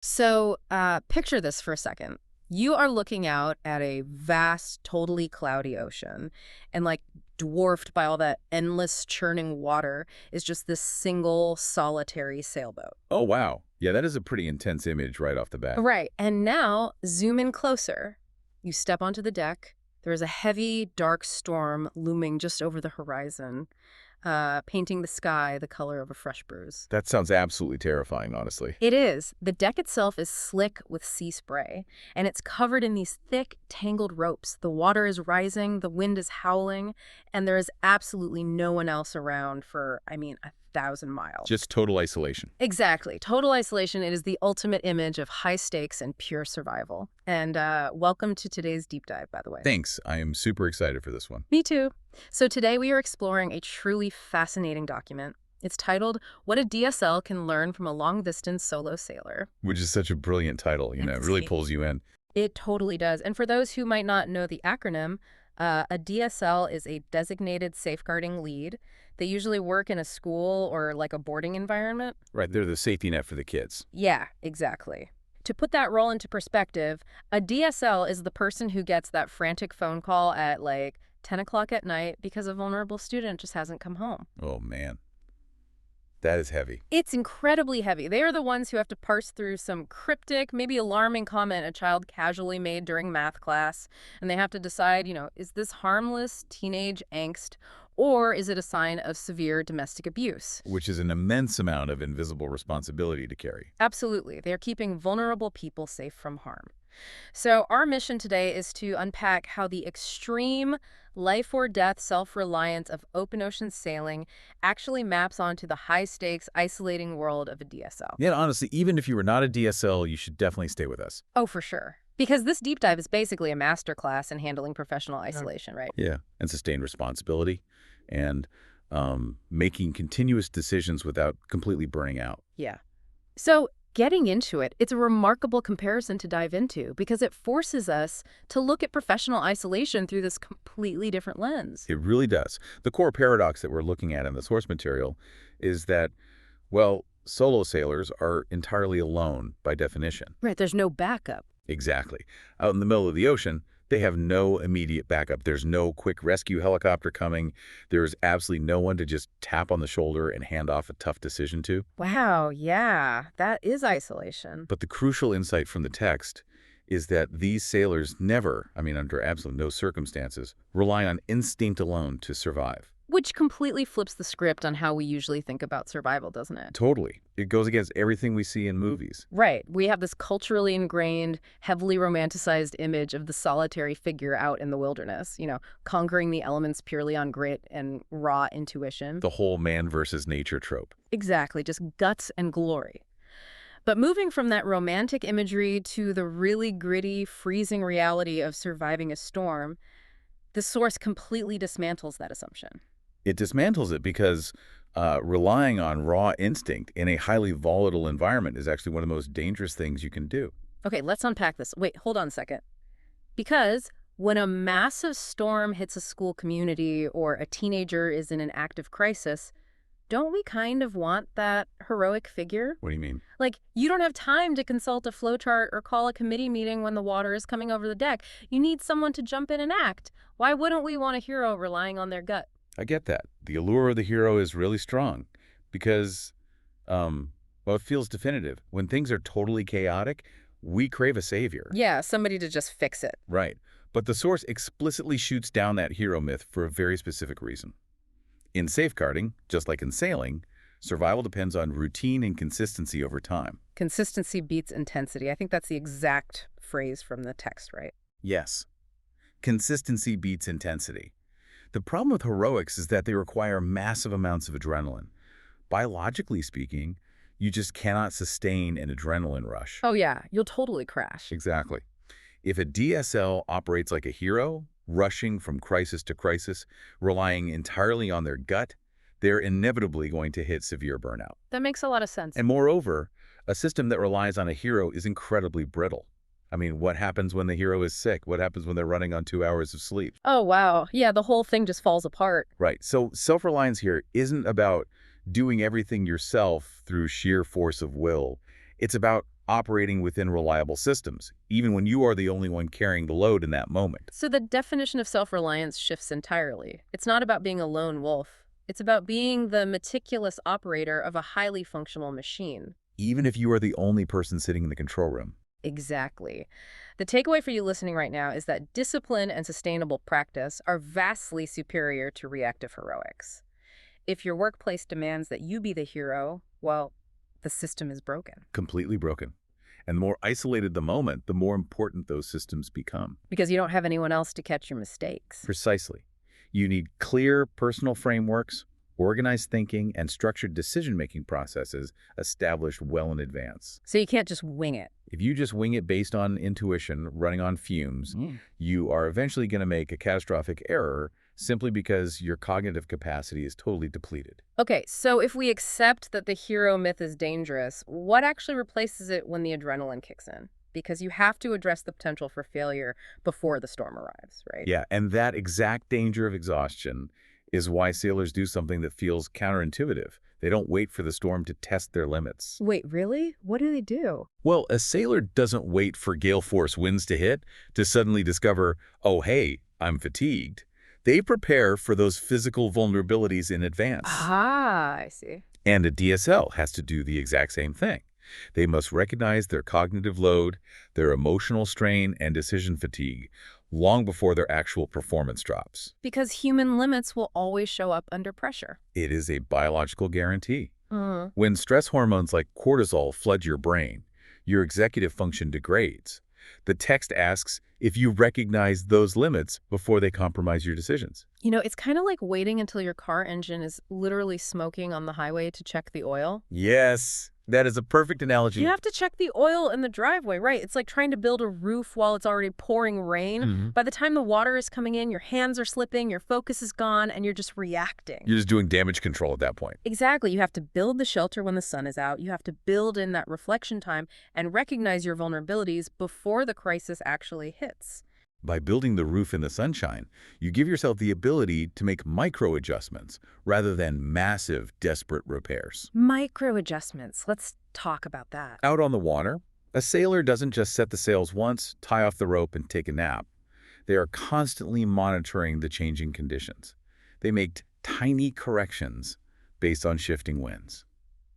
Picture this for a second. You are looking out at a vast, totally cloudy ocean, and dwarfed by all that endless churning water is just this single solitary sailboat. Oh, wow. Yeah, that is a pretty intense image right off the bat. Right. And now zoom in closer. You step onto the deck. There is a heavy, dark storm looming just over the horizon, painting the sky the color of a fresh bruise. That sounds absolutely terrifying, honestly. It is. The deck itself is slick with sea spray, and it's covered in these thick, tangled ropes. The water is rising, the wind is howling, and there is absolutely no one else around for, 1,000 miles. Just total isolation. Exactly. Total isolation. It is the ultimate image of high stakes and pure survival. And welcome to today's deep dive, by the way. Thanks. I am super excited for this one. Me too. So today we are exploring a truly fascinating document. It's titled, What a DSL Can Learn from a Long-Distance Solo Sailor. Which is such a brilliant title, it really pulls you in. It totally does. And for those who might not know the acronym, a DSL is a designated safeguarding lead. They usually work in a school or like a boarding environment. Right, they're the safety net for the kids. Yeah, exactly. To put that role into perspective, a DSL is the person who gets that frantic phone call at 10 o'clock at night because a vulnerable student just hasn't come home. Oh, man. That is heavy. It's incredibly heavy. They are the ones who have to parse through some cryptic, maybe alarming comment a child casually made during math class, and they have to decide, is this harmless teenage angst, or is it a sign of severe domestic abuse? Which is an immense amount of invisible responsibility to carry. Absolutely. They are keeping vulnerable people safe from harm. So our mission today is to unpack how the extreme life or death self-reliance of open ocean sailing actually maps onto the high-stakes, isolating world of a DSL. Yeah, honestly, even if you were not a DSL, you should definitely stay with us. Oh, for sure. Because this deep dive is basically a masterclass in handling professional isolation, right? Yeah, and sustained responsibility and making continuous decisions without completely burning out. Yeah. So getting into it, it's a remarkable comparison to dive into because it forces us to look at professional isolation through this completely different lens. It really does. The core paradox that we're looking at in the source material is that, well, solo sailors are entirely alone by definition. Right, there's no backup. Exactly. Out in the middle of the ocean, they have no immediate backup. There's no quick rescue helicopter coming. There's absolutely no one to just tap on the shoulder and hand off a tough decision to. Wow, yeah, that is isolation. But the crucial insight from the text is that these sailors never, under absolutely no circumstances, rely on instinct alone to survive. Which completely flips the script on how we usually think about survival, doesn't it? Totally. It goes against everything we see in movies. Right. We have this culturally ingrained, heavily romanticized image of the solitary figure out in the wilderness, conquering the elements purely on grit and raw intuition. The whole man versus nature trope. Exactly. Just guts and glory. But moving from that romantic imagery to the really gritty, freezing reality of surviving a storm, the source completely dismantles that assumption. It dismantles it because relying on raw instinct in a highly volatile environment is actually one of the most dangerous things you can do. Okay, let's unpack this. Wait, hold on a second. Because when a massive storm hits a school community or a teenager is in an active crisis, don't we kind of want that heroic figure? What do you mean? You don't have time to consult a flowchart or call a committee meeting when the water is coming over the deck. You need someone to jump in and act. Why wouldn't we want a hero relying on their gut? I get that. The allure of the hero is really strong because, it feels definitive. When things are totally chaotic, we crave a savior. Yeah, somebody to just fix it. Right. But the source explicitly shoots down that hero myth for a very specific reason. In safeguarding, just like in sailing, survival depends on routine and consistency over time. Consistency beats intensity. I think that's the exact phrase from the text, right? Yes. Consistency beats intensity. The problem with heroics is that they require massive amounts of adrenaline. Biologically speaking, you just cannot sustain an adrenaline rush. Oh yeah, you'll totally crash. Exactly. If a DSL operates like a hero, rushing from crisis to crisis, relying entirely on their gut, they're inevitably going to hit severe burnout. That makes a lot of sense. And moreover, a system that relies on a hero is incredibly brittle. What happens when the hero is sick? What happens when they're running on 2 hours of sleep? Oh, wow. Yeah, the whole thing just falls apart. Right. So self-reliance here isn't about doing everything yourself through sheer force of will. It's about operating within reliable systems, even when you are the only one carrying the load in that moment. So the definition of self-reliance shifts entirely. It's not about being a lone wolf. It's about being the meticulous operator of a highly functional machine. Even if you are the only person sitting in the control room. Exactly. The takeaway for you listening right now is that discipline and sustainable practice are vastly superior to reactive heroics. If your workplace demands that you be the hero, well, the system is broken. Completely broken. And the more isolated the moment, the more important those systems become. Because you don't have anyone else to catch your mistakes. Precisely. You need clear personal frameworks, organized thinking, and structured decision-making processes established well in advance. So you can't just wing it. If you just wing it based on intuition, running on fumes, you are eventually going to make a catastrophic error simply because your cognitive capacity is totally depleted. Okay, so if we accept that the hero myth is dangerous, what actually replaces it when the adrenaline kicks in? Because you have to address the potential for failure before the storm arrives, right? Yeah, and that exact danger of exhaustion is why sailors do something that feels counterintuitive. They don't wait for the storm to test their limits. Wait, really? What do they do? Well, a sailor doesn't wait for gale force winds to hit to suddenly discover, oh, hey, I'm fatigued. They prepare for those physical vulnerabilities in advance. Ah, I see. And a DSL has to do the exact same thing. They must recognize their cognitive load, their emotional strain, and decision fatigue long before their actual performance drops. Because human limits will always show up under pressure. It is a biological guarantee. Mm. When stress hormones like cortisol flood your brain, your executive function degrades. The text asks if you recognize those limits before they compromise your decisions. You know, it's kind of like waiting until your car engine is literally smoking on the highway to check the oil. Yes, that is a perfect analogy. You have to check the oil in the driveway, right? It's like trying to build a roof while it's already pouring rain. By the time the water is coming in, your hands are slipping, your focus is gone, and you're just reacting. You're just doing damage control at that point. Exactly. You have to build the shelter when the sun is out. You have to build in that reflection time and recognize your vulnerabilities before the crisis actually hits. By building the roof in the sunshine, you give yourself the ability to make micro adjustments rather than massive, desperate repairs. Micro adjustments. Let's talk about that. Out on the water, a sailor doesn't just set the sails once, tie off the rope, and take a nap. They are constantly monitoring the changing conditions. They make tiny corrections based on shifting winds.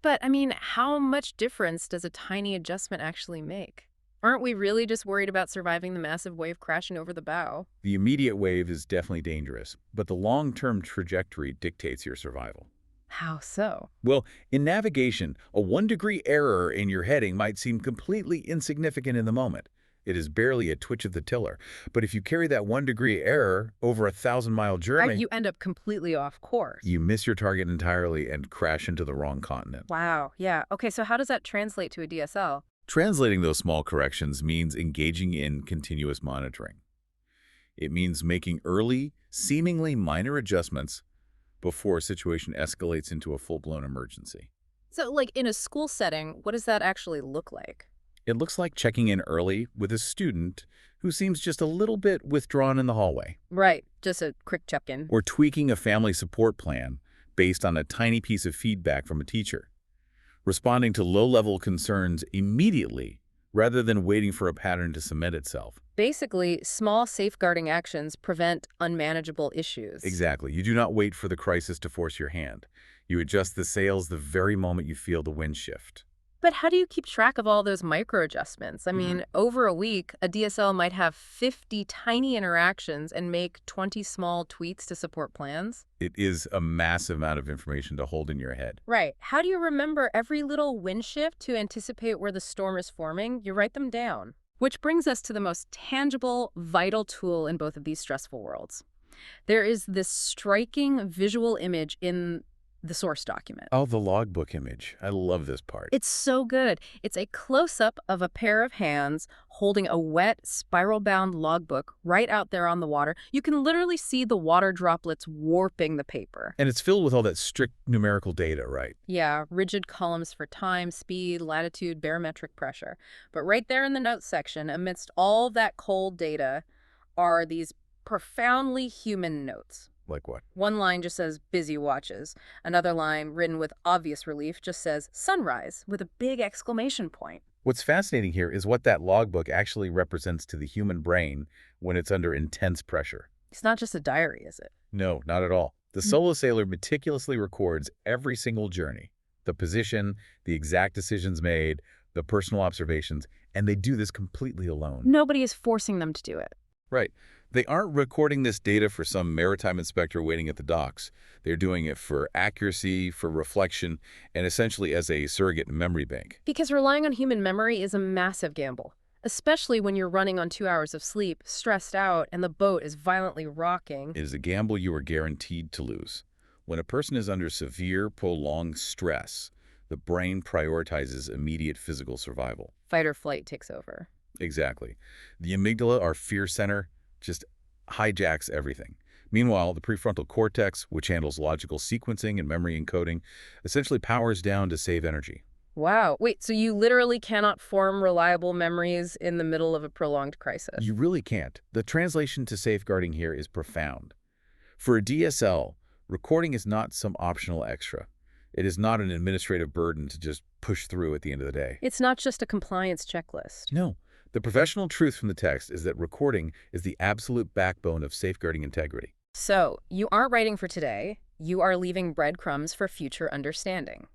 But, I mean, how much difference does a tiny adjustment actually make? Aren't we really just worried about surviving the massive wave crashing over the bow? The immediate wave is definitely dangerous, but the long-term trajectory dictates your survival. How so? Well, in navigation, a 1-degree error in your heading might seem completely insignificant in the moment. It is barely a twitch of the tiller. But if you carry that 1-degree error over a 1,000-mile journey, You end up completely off course. you miss your target entirely and crash into the wrong continent. Wow, yeah. Okay, so how does that translate to a DSL? Translating those small corrections means engaging in continuous monitoring. It means making early, seemingly minor adjustments before a situation escalates into a full-blown emergency. So, like, in a school setting, what does that actually look like? It looks like checking in early with a student who seems just a little bit withdrawn in the hallway, Right, just a quick check-in. or tweaking a family support plan based on a tiny piece of feedback from a teacher. Responding to low-level concerns immediately rather than waiting for a pattern to cement itself. Basically, small safeguarding actions prevent unmanageable issues. Exactly. You do not wait for the crisis to force your hand. You adjust the sails the very moment you feel the wind shift. But how do you keep track of all those micro adjustments? I mean, over a week, a DSL might have 50 tiny interactions and make 20 small tweaks to support plans. It is a massive amount of information to hold in your head. Right. How do you remember every little wind shift to anticipate where the storm is forming? You write them down. Which brings us to the most tangible, vital tool in both of these stressful worlds. There is this striking visual image in the source document. Oh, the logbook image. I love this part. It's so good. It's a close-up of a pair of hands holding a wet, spiral-bound logbook right out there on the water. You can literally see the water droplets warping the paper. And it's filled with all that strict numerical data, right? Yeah, rigid columns for time, speed, latitude, barometric pressure. But right there in the notes section, amidst all that cold data, are these profoundly human notes. Like what? One line just says busy watches. Another line, written with obvious relief, just says sunrise with a big exclamation point. What's fascinating here is what that logbook actually represents to the human brain when it's under intense pressure. It's not just a diary, is it? No, not at all. The solo sailor meticulously records every single journey, the position, the exact decisions made, the personal observations, and they do this completely alone. Nobody is forcing them to do it. Right. They aren't recording this data for some maritime inspector waiting at the docks. They're doing it for accuracy, for reflection, and essentially as a surrogate memory bank. Because relying on human memory is a massive gamble, especially when you're running on 2 hours of sleep, stressed out, and the boat is violently rocking. It is a gamble you are guaranteed to lose. When a person is under severe, prolonged stress, the brain prioritizes immediate physical survival. Fight or flight takes over. Exactly. The amygdala, our fear center, just hijacks everything. Meanwhile, the prefrontal cortex, which handles logical sequencing and memory encoding, essentially powers down to save energy. Wow. Wait, so you literally cannot form reliable memories in the middle of a prolonged crisis? You really can't. The translation to safeguarding here is profound. For a DSL, recording is not some optional extra. It is not an administrative burden to just push through at the end of the day. It's not just a compliance checklist. No. The professional truth from the text is that recording is the absolute backbone of safeguarding integrity. So, you aren't writing for today. You are leaving breadcrumbs for future understanding.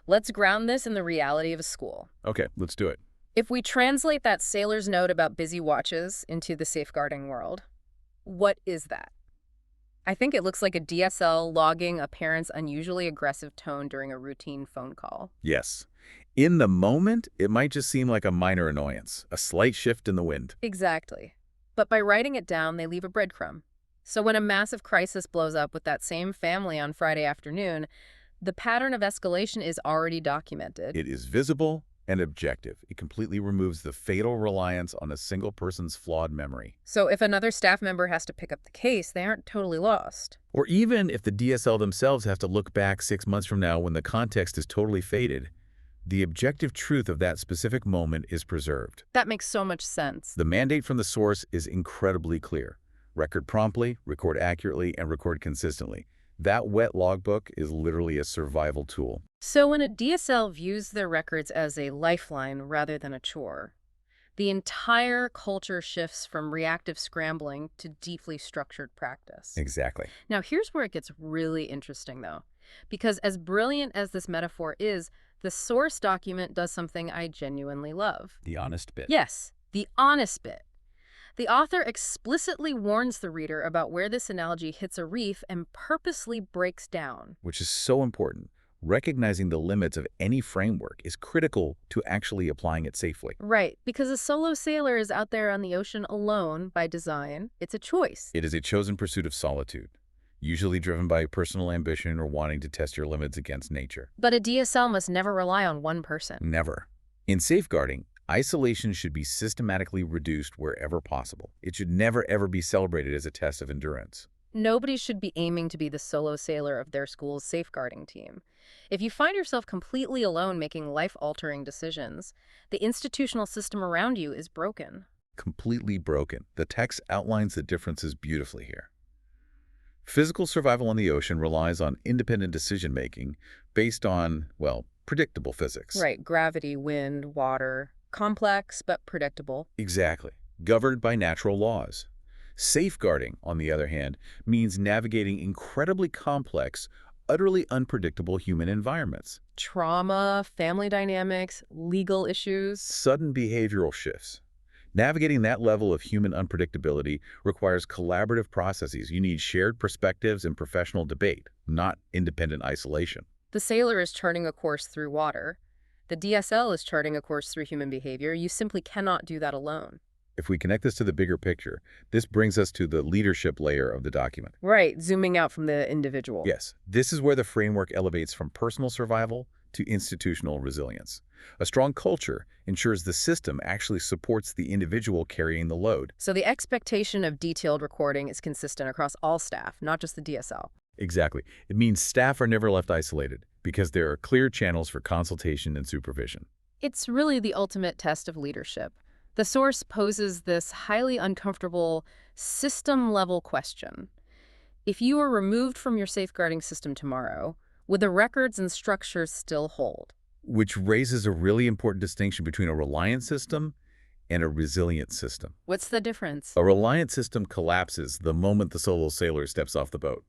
Let's ground this in the reality of a school. Okay, let's do it. If we translate that sailor's note about busy watches into the safeguarding world, what is that? I think it looks like a DSL logging a parent's unusually aggressive tone during a routine phone call. Yes. In the moment, it might just seem like a minor annoyance, a slight shift in the wind. Exactly. But by writing it down, they leave a breadcrumb. So when a massive crisis blows up with that same family on Friday afternoon, the pattern of escalation is already documented. It is visible and objective. It completely removes the fatal reliance on a single person's flawed memory. So if another staff member has to pick up the case, they aren't totally lost. Or even if the DSL themselves have to look back 6 months from now when the context is totally faded, the objective truth of that specific moment is preserved. That makes so much sense. The mandate from the source is incredibly clear. Record promptly, record accurately, and record consistently. That wet logbook is literally a survival tool. So when a DSL views their records as a lifeline rather than a chore, the entire culture shifts from reactive scrambling to deeply structured practice. Exactly. Now, here's where it gets really interesting, though, because as brilliant as this metaphor is, the source document does something I genuinely love. The honest bit. Yes, the honest bit. The author explicitly warns the reader about where this analogy hits a reef and purposely breaks down. Which is so important. Recognizing the limits of any framework is critical to actually applying it safely. Right, because a solo sailor is out there on the ocean alone by design. It's a choice. It is a chosen pursuit of solitude, usually driven by personal ambition or wanting to test your limits against nature. But a DSL must never rely on one person. Never. In safeguarding, isolation should be systematically reduced wherever possible. It should never ever be celebrated as a test of endurance. Nobody should be aiming to be the solo sailor of their school's safeguarding team. If you find yourself completely alone making life-altering decisions, the institutional system around you is broken. Completely broken. The text outlines the differences beautifully here. Physical survival on the ocean relies on independent decision-making based on, well, predictable physics. Right, gravity, wind, water. Complex, but predictable. Exactly. Governed by natural laws. Safeguarding, on the other hand, means navigating incredibly complex, utterly unpredictable human environments. Trauma, family dynamics, legal issues. Sudden behavioral shifts. Navigating that level of human unpredictability requires collaborative processes. You need shared perspectives and professional debate, not independent isolation. The sailor is charting a course through water. The DSL is charting a course through human behavior. You simply cannot do that alone. If we connect this to the bigger picture, this brings us to the leadership layer of the document. Right, zooming out from the individual. Yes, this is where the framework elevates from personal survival to institutional resilience. A strong culture ensures the system actually supports the individual carrying the load. So the expectation of detailed recording is consistent across all staff, not just the DSL. Exactly. It means staff are never left isolated because there are clear channels for consultation and supervision. It's really the ultimate test of leadership. The source poses this highly uncomfortable, system-level question. If you are removed from your safeguarding system tomorrow, would the records and structures still hold? which raises a really important distinction between a reliant system and a resilient system. What's the difference? A reliant system collapses the moment the solo sailor steps off the boat.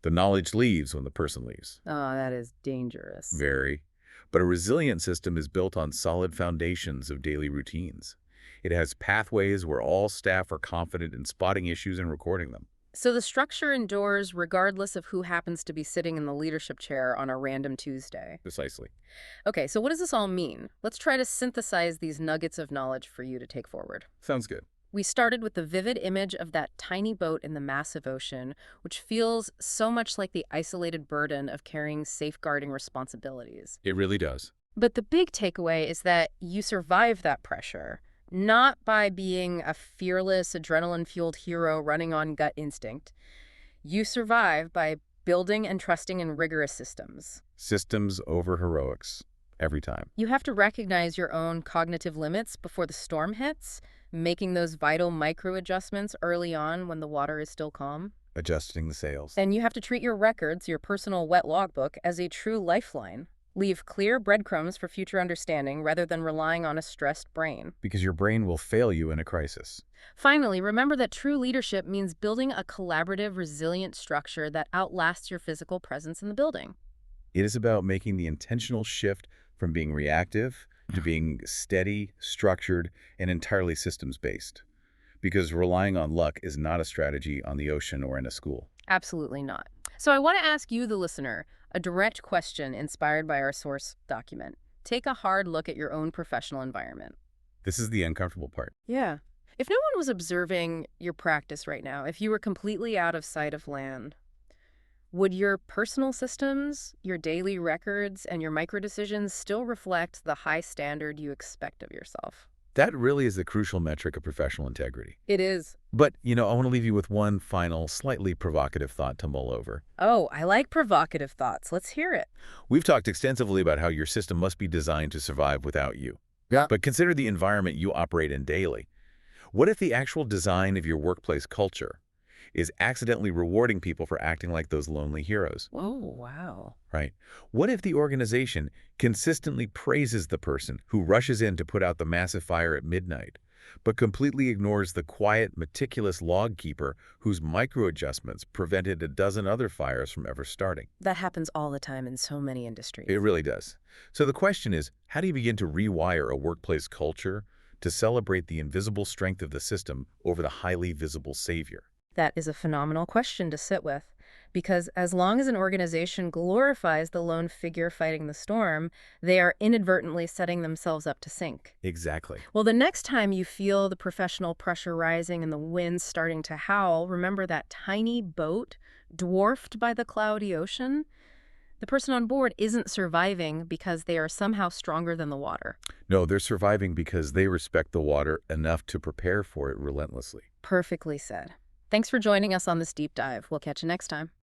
The knowledge leaves when the person leaves. Oh, that is dangerous. Very. But a resilient system is built on solid foundations of daily routines. It has pathways where all staff are confident in spotting issues and recording them. So the structure endures regardless of who happens to be sitting in the leadership chair on a random Tuesday. Precisely. Okay, so what does this all mean? Let's try to synthesize these nuggets of knowledge for you to take forward. Sounds good. We started with the vivid image of that tiny boat in the massive ocean, which feels so much like the isolated burden of carrying safeguarding responsibilities. It really does. But the big takeaway is that you survive that pressure, not by being a fearless, adrenaline-fueled hero running on gut instinct. You survive by building and trusting in rigorous systems. Systems over heroics. Every time. You have to recognize your own cognitive limits before the storm hits, making those vital micro-adjustments early on when the water is still calm. Adjusting the sails. And you have to treat your records, your personal wet logbook, as a true lifeline. Leave clear breadcrumbs for future understanding rather than relying on a stressed brain. Because your brain will fail you in a crisis. Finally, remember that true leadership means building a collaborative, resilient structure that outlasts your physical presence in the building. It is about making the intentional shift from being reactive to being steady, structured, and entirely systems-based. Because relying on luck is not a strategy on the ocean or in a school. Absolutely not. So I want to ask you, the listener, a direct question inspired by our source document. Take a hard look at your own professional environment. This is the uncomfortable part. Yeah. If no one was observing your practice right now, if you were completely out of sight of land, would your personal systems, your daily records, and your micro-decisions still reflect the high standard you expect of yourself? That really is the crucial metric of professional integrity. It is. But, I want to leave you with one final, slightly provocative thought to mull over. Oh, I like provocative thoughts. Let's hear it. We've talked extensively about how your system must be designed to survive without you. Yeah. But consider the environment you operate in daily. What if the actual design of your workplace culture is accidentally rewarding people for acting like those lonely heroes? Oh, wow. Right? What if the organization consistently praises the person who rushes in to put out the massive fire at midnight, but completely ignores the quiet, meticulous log keeper whose micro-adjustments prevented a dozen other fires from ever starting? That happens all the time in so many industries. It really does. So the question is, how do you begin to rewire a workplace culture to celebrate the invisible strength of the system over the highly visible savior? That is a phenomenal question to sit with, because as long as an organization glorifies the lone figure fighting the storm, they are inadvertently setting themselves up to sink. Exactly. Well, the next time you feel the professional pressure rising and the winds starting to howl, remember that tiny boat dwarfed by the cloudy ocean? The person on board isn't surviving because they are somehow stronger than the water. No, they're surviving because they respect the water enough to prepare for it relentlessly. Perfectly said. Thanks for joining us on this deep dive. We'll catch you next time.